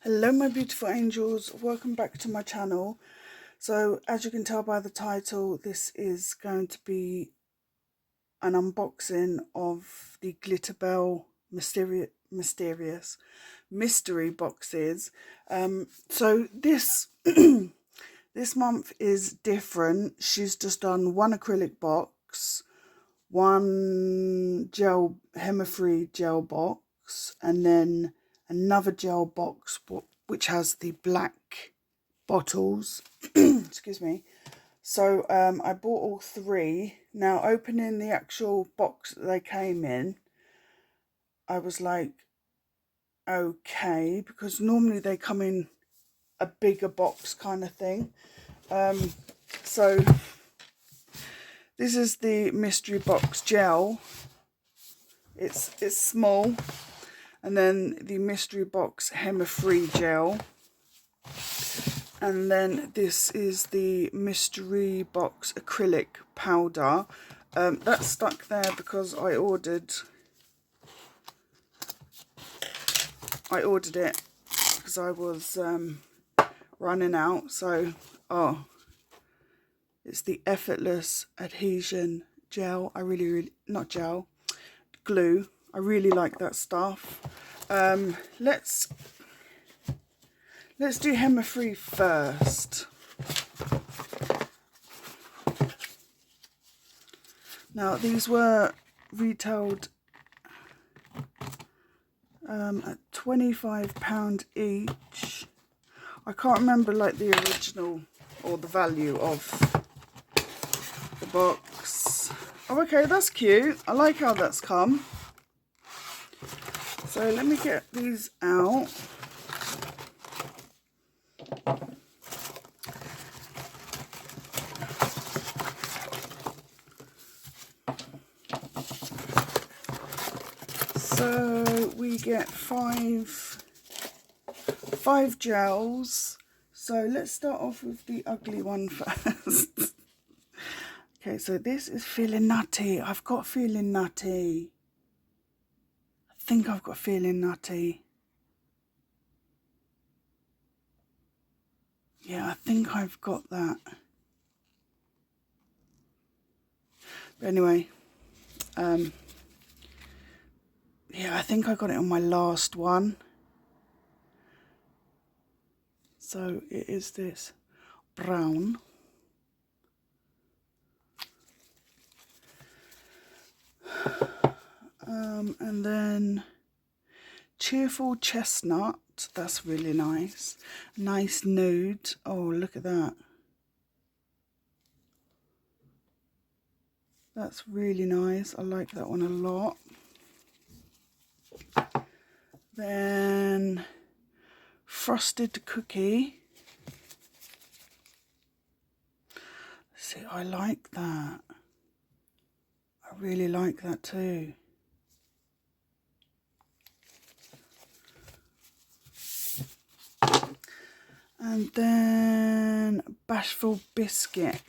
Hello my beautiful angels, welcome back to my channel. So as you can tell by the title, this is going to be an unboxing of the Glitterbel mysterious mystery boxes. So this this month is different. She's just done one acrylic box, one hema-free gel box, and then another gel box which has the black bottles. Excuse me. So I bought all three. Now opening the actual box that they came in, I was like, okay, because normally they come in a bigger box kind of thing. So this is the mystery box gel. It's small. And then the mystery box hema-free gel. And then this is the mystery box acrylic powder. That's stuck there because I ordered it because I was running out. So it's the effortless adhesion gel. I really not gel, glue. I really like that stuff. Let's do hema-free first. Now these were retailed at £25 each. I can't remember like the original or the value of the box. Oh, okay, that's cute. I like how that's come. So let me get these out. So we get five gels. So let's start off with the ugly one first. Okay, so this is feeling nutty. I've got feeling nutty. I think I've got feeling nutty. Yeah, I think I've got that. But anyway, yeah, I think I got it on my last one. So it is this brown. And then cheerful chestnut. That's really nice. Nice nude. Oh, look at that. That's really nice. I like that one a lot. Then frosted cookie. See, I like that. I really like that too. And then bashful biscuit.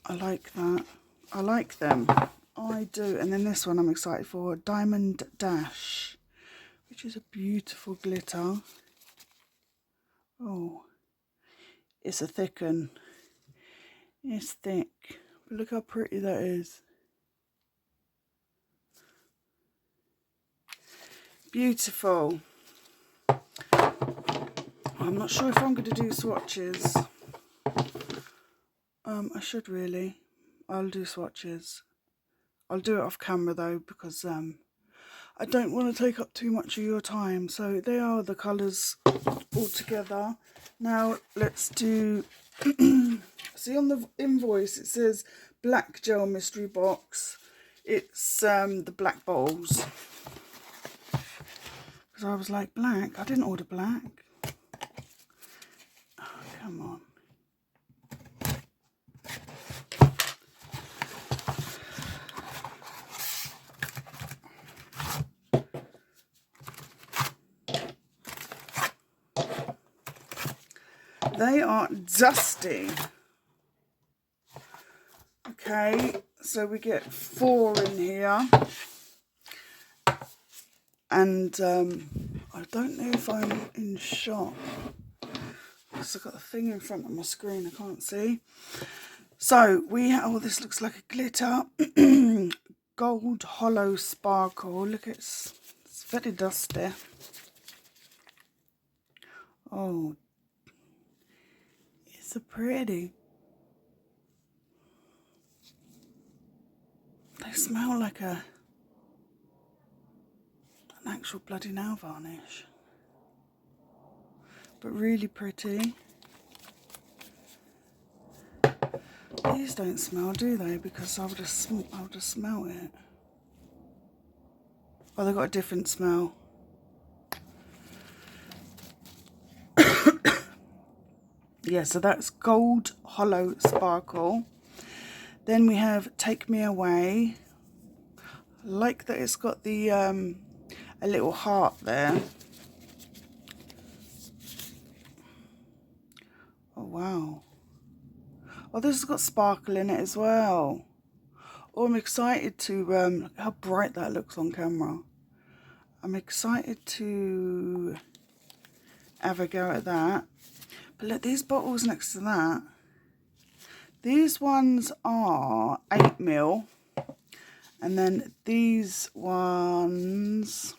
I like that. I like them. I do. And then this one I'm excited for. Diamond Dash, which is a beautiful glitter. Oh, it's a thick one. It's thick. But look how pretty that is. Beautiful. I'm not sure if I'm going to do swatches. I should really. I'll do swatches. I'll do it off camera though because I don't want to take up too much of your time. So they are the colours all together. Now let's do. See on the invoice it says black gel mystery box. It's the black bowls. Because I was like, black? I didn't order black. Oh, come on. they are dusty. Okay, so we get 4 in here. And I don't know if I'm in shot because I've got a thing in front of my screen I can't see. So we have, oh, this looks like a glitter. Gold hollow sparkle. Look, it's very dusty. Oh, it's so pretty. They smell like an actual bloody nail varnish, but really pretty. These don't smell, do they? Because I'll just smell it. Oh, they've got a different smell. Yeah, so that's Gold Hollow Sparkle. Then we have Take Me Away. I like that it's got the a little heart there. Oh wow. Oh, this has got sparkle in it as well. Oh, I'm excited to look how bright that looks on camera. I'm excited to have a go at that. But look, these bottles next to that, these ones are 8ml, and then these ones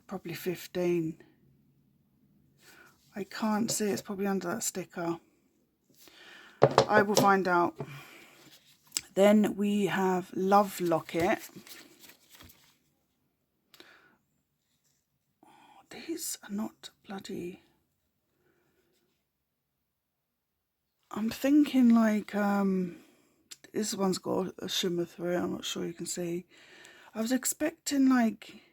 probably 15. I can't see, it's probably under that sticker. I will find out. Then we have Love Locket. Oh, these are not bloody... I'm thinking like, this one's got a shimmer through it, I'm not sure you can see. I was expecting like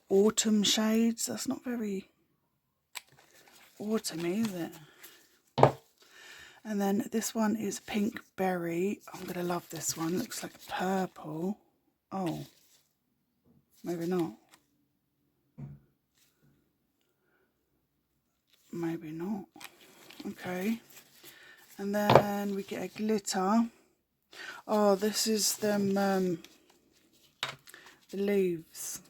autumn shades. That's not very autumny, is it? And then this one is Pink Berry. I'm going to love this one. Looks like purple. Oh, maybe not. Maybe not. Okay. And then we get a glitter. Oh, this is them, the leaves.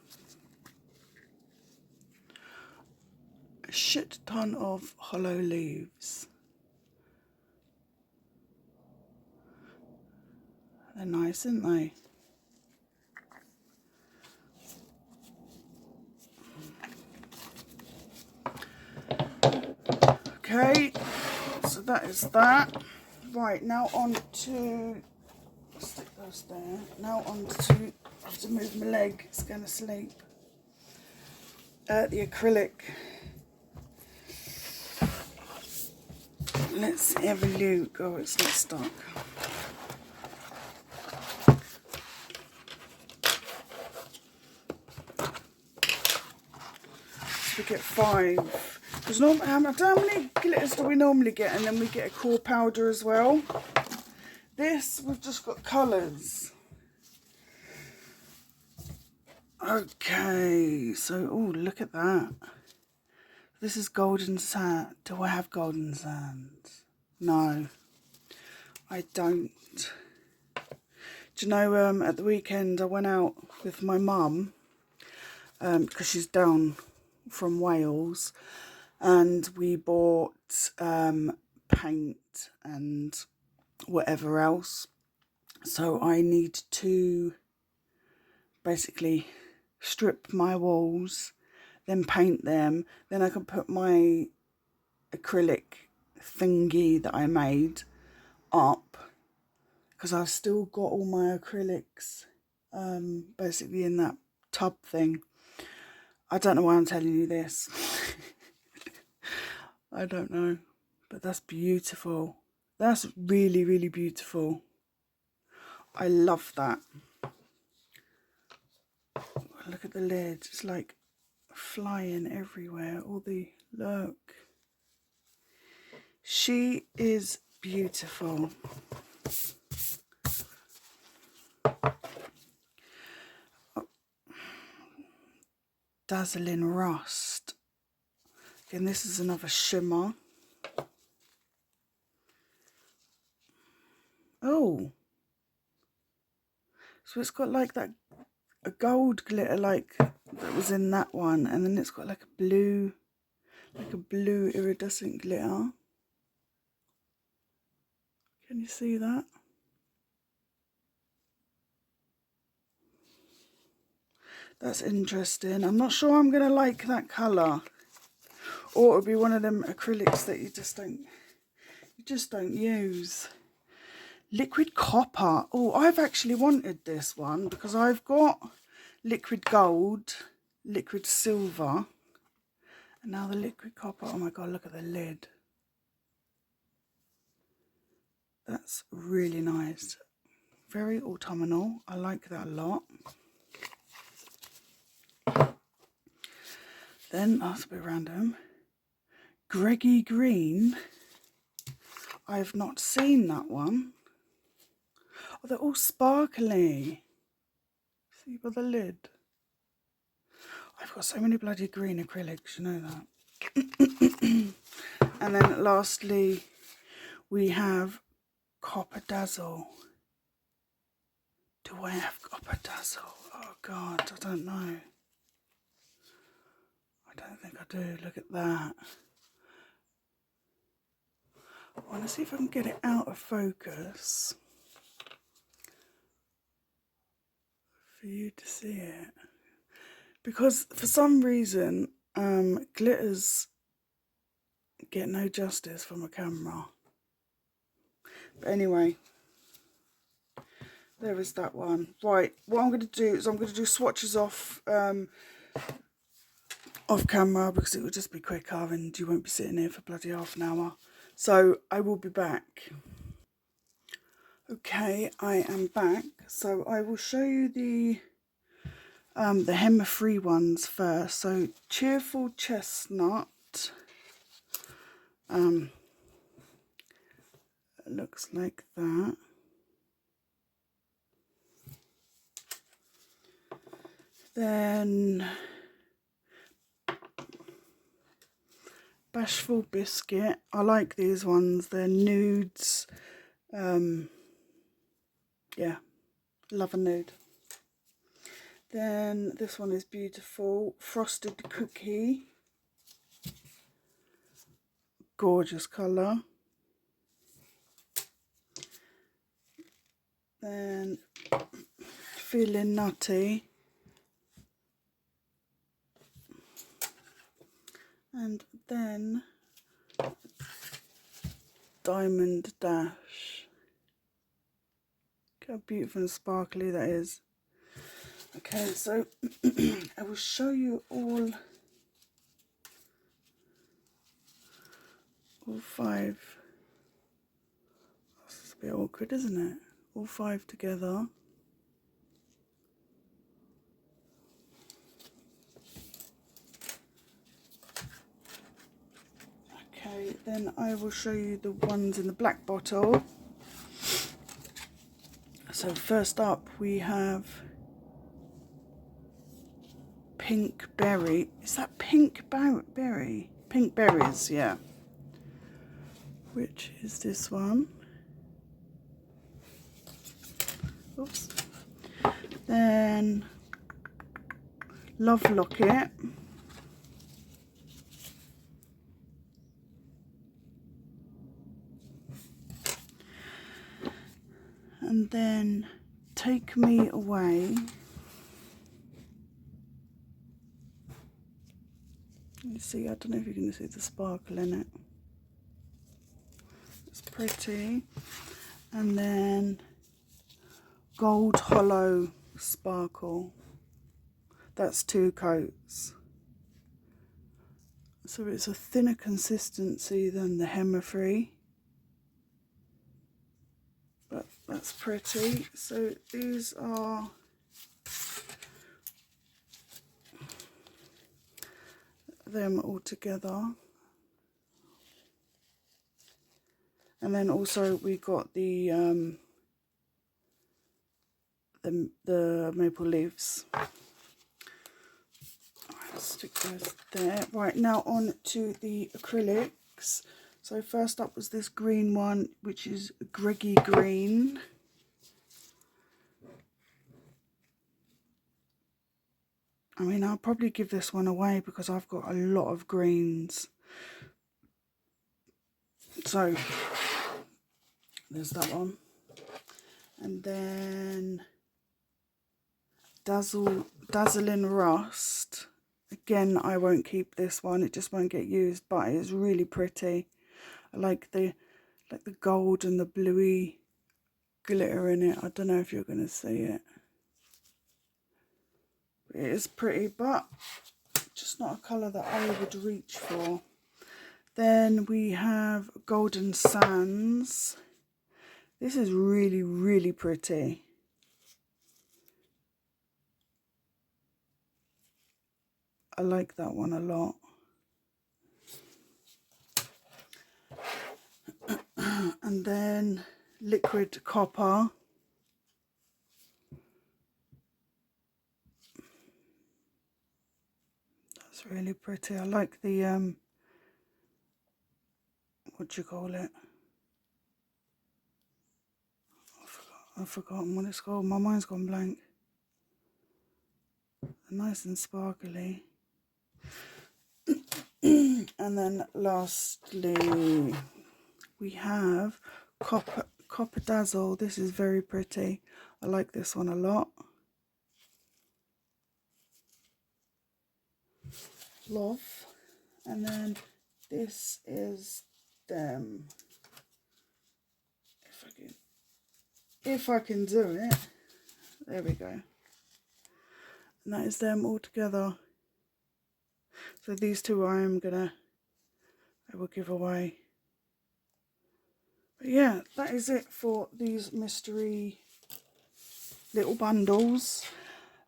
A shit ton of hollow leaves. They're nice, aren't they? Okay, so that is that. Right, now on to, stick those there. Now on to, I have to move my leg, it's going to sleep. The acrylic. Let's have a look. Oh, it's not stuck. We get 5. Because how many glitters do we normally get? And then we get a core powder as well. This, we've just got colours. Okay, so, oh, look at that. This is golden sand. Do I have golden sand? No, I don't. Do you know, at the weekend I went out with my mum, because she's down from Wales, and we bought paint and whatever else. So I need to basically strip my walls, then paint them, then I can put my acrylic thingy that I made up, because I've still got all my acrylics basically in that tub thing. I don't know why I'm telling you this. I don't know, but that's beautiful. That's really, really beautiful. I love that. Look at the lid, it's like flying everywhere. All the, look. She is beautiful. Oh. Dazzling Rust. Again, this is another shimmer. Oh, so it's got like that, a gold glitter like that was in that one, and then it's got like a blue iridescent glitter. Can you see that? That's interesting. I'm not sure I'm gonna like that colour, or it'll be one of them acrylics that you just don't use. Liquid copper. Oh, I've actually wanted this one because I've got liquid gold, liquid silver, and now the liquid copper. Oh my god, look at the lid. That's really nice. Very autumnal. I like that a lot. Then, that's a bit random. Greggy Green. I have not seen that one. Oh, they're all sparkly. See by the lid. I've got so many bloody green acrylics, you know that. And then lastly, we have Copper Dazzle. Do I have Copper Dazzle? Oh God, I don't know. I don't think I do. Look at that. I want to see if I can get it out of focus for you to see it. Because for some reason, glitters get no justice from a camera. But anyway, there is that one. Right, what I'm going to do is I'm going to do swatches off camera, because it will just be quicker and you won't be sitting here for bloody half an hour. So I will be back. Okay, I am back. So I will show you the hema free ones first. So Cheerful Chestnut. It looks like that. Then Bashful Biscuit. I like these ones. They're nudes. Yeah, love a nude. Then this one is beautiful. Frosted Cookie. Gorgeous colour. Then Feeling Nutty. And then Diamond Dash. Look how beautiful and sparkly that is. Okay, so I will show you all five. This is a bit awkward, isn't it? All five together. Okay, then I will show you the ones in the black bottle. So first up we have Pink Berry. Is that Pink Berry? Pink Berries, yeah. Which is this one. Oops. Then Love Locket. And then Take Me Away. You see, I don't know if you can see the sparkle in it. It's pretty. And then Gold Hollow Sparkle. That's 2 coats. So it's a thinner consistency than the hema free. But that's pretty. So these are them all together. And then also we got the maple leaves. Stick those there. Right, now on to the acrylics. So first up was this green one, which is Greggy Green. I mean, I'll probably give this one away because I've got a lot of greens. So there's that one. And then Dazzling Rust. Again, I won't keep this one. It just won't get used, but it's really pretty. I like the gold and the bluey glitter in it. I don't know if you're going to see it. It is pretty, but just not a colour that I would reach for. Then we have Golden Sands. This is really, really pretty. I like that one a lot. And then Liquid Copper. That's really pretty. I like the, what do you call it? I've forgotten what it's called. My mind's gone blank. Nice and sparkly. And then lastly, we have Copper Dazzle. This is very pretty. I like this one a lot. Love. And then this is them. If I can do it. There we go. And that is them all together. So these two I will give away. But yeah, that is it for these mystery little bundles.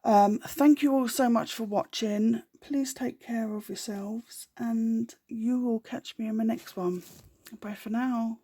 Thank you all so much for watching. Please take care of yourselves, and you will catch me in my next one. Bye for now.